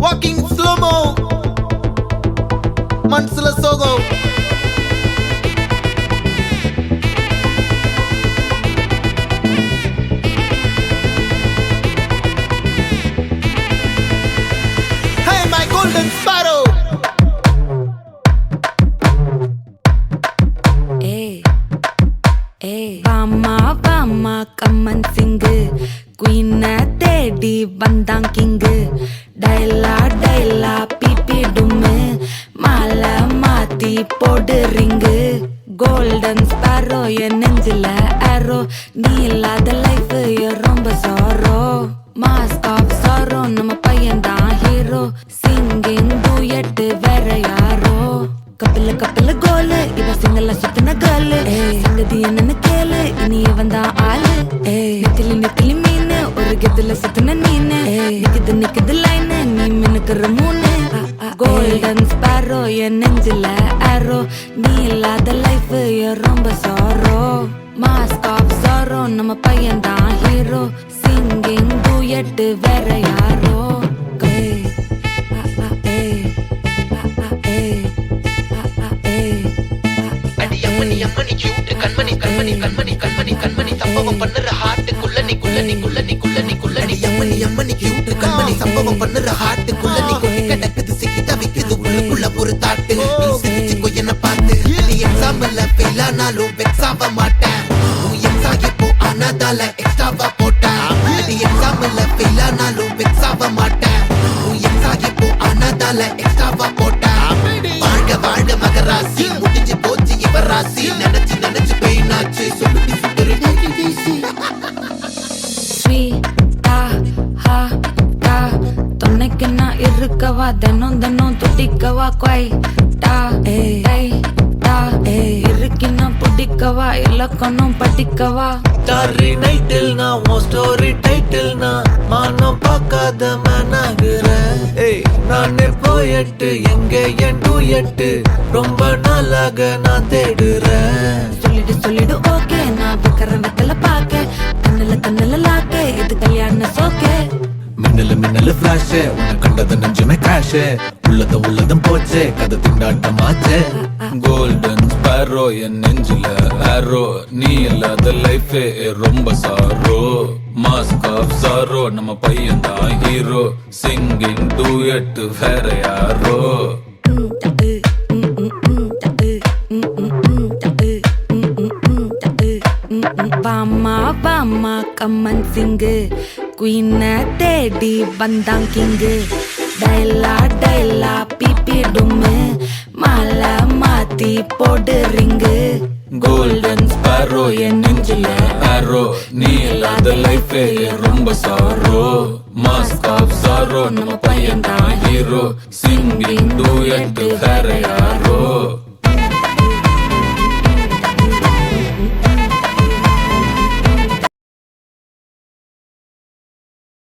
Walking slow-mo, Mansula Sogo. Hey, my golden sparrow. Hey, hey, Vama, Vama, come and sing. Queen தேடி வந்தான் king டைலா டைலா BP டும்மு மாலை மாத்தி போடு ring golden sparrow என் நெஞ்சில ஆரோ நீ இல்லாத லைஃப் ரொம்ப சாரோ மாஸ்க் ஆஃப் சாரோ நம்ம பையன் தான் ஹீரோ சிங்கிங் டூயட் வேற யாரோ கப்பில கப்பில கோலு இவ சிங்கல்ல சுத்தின கேர்ளு சங்கதி என்னன்னு கேளு இனி இவன் தான் ஆளு நெத்திலி நெத்திலி மீனு ஒரு கெத்துல சுத்தின நீனு நிக்குது நிக்குது லைனு நீ மினுக்குற மூணு கோல்டன் ஸ்பாரோ என் நெஞ்சில ஆரோ நீ இல்லாத லைஃப் ரொம்ப சாரோ மாஸ்க் ஆஃப் சாரோ நம்ம பையன் தான் ஹீரோ சிங்கிங் டூயட் வேற யாரோ அம்மனி கியூட் கண்மணி கண்மணி கண்மணி கண்மணி கண்மணி சம்பவம் பண்ணுற ஹார்ட்டுக்குள்ள நீ குள்ள நீ குள்ள நீ குள்ள நீ குள்ள நீ அம்மனி கியூட் கண்மணி சம்பவம் பண்ணுற ஹார்ட்டுக்குள்ள நீ கொட்டி கிடக்குது சிக்கி தவிக்குது உள்ளுக்குள்ள ஒரு தாட்டு நீ சிரிச்சுக்கோ என்ன பார்த்து நீ எக்ஸாம்ல ஃபெயில் ஆனாலும் வெக்ஸ் ஆக மாட்டேன் உன் எக்ஸா இப்போ ஆனதால எக்ஸ்ட்ராவா போட்டேன் நீ எக்ஸாம்ல ஃபெயில் ஆனாலும் வெக்ஸ் ஆக மாட்டேன் உன் எக்ஸா இப்போ ஆனதால எக்ஸ்ட்ராவா போட்டேன் வாழ்க வாழ்க மகராசி முடிஞ்சு போச்சு இவராசி நினைச்சு நினைச்சு பெயினாச்சு சொல்லுடி சுத்தரு ஸ்வீட்டா ஹா டா துணைக்கு நான் இருக்கவா தினம் தினம் துடிக்கவா குவைட்டா ஏய் டா இருக்கின்னா பிடிக்கவா இலக்கணம் படிக்கவா ஸ்டாரி நைட்டில் நான் உன் ஸ்டோரி டைட்டில் நான் மானம் பார்க்காத மேனாகிறேன் நானே போயட்டு எங்க என் டூயட்டு ரொம்ப நாளாக நான் தேடுறேன் சொல்லிடு ஓகே நான் வைக்கிற வெத்தல பாக்க கண்ணுல லாக்க இது கல்யாண சோக்கே மின்னலு மின்னலு ஃபிளாஷ் உன்னை கண்டது நெஞ்சுமே கிராஷ் உள்ளதும் போச்சே கதை திண்டாட்டமாச்சே கோல்டன் ஸ்பாரோ என் நெஞ்சில ஆரோ நீ இல்லாத லைஃப் ரொம்ப சாரோ மாஸ்க் ஆஃப் சாரோ நம்ம பையன் தான் ஹீரோ சிங்கிங் டூயட் வேற யாரோ வாமா வாமா கம்மன் சிங்கு குயின தேடி வந்தான் கிங்கு டைலா டைலா பிபி டும்மு மாலை மாத்தி போடு ரிங்கு கோல்டன் ஸ்பாரோ என் நெஞ்சில ஆரோ நீ இல்லாத லைஃப் ரொம்ப சாரோ மாஸ்க் ஆஃப் சாரோ நம்ம பையன் தான் ஹீரோ சிங்கிங் டூயட் வேற யாரோ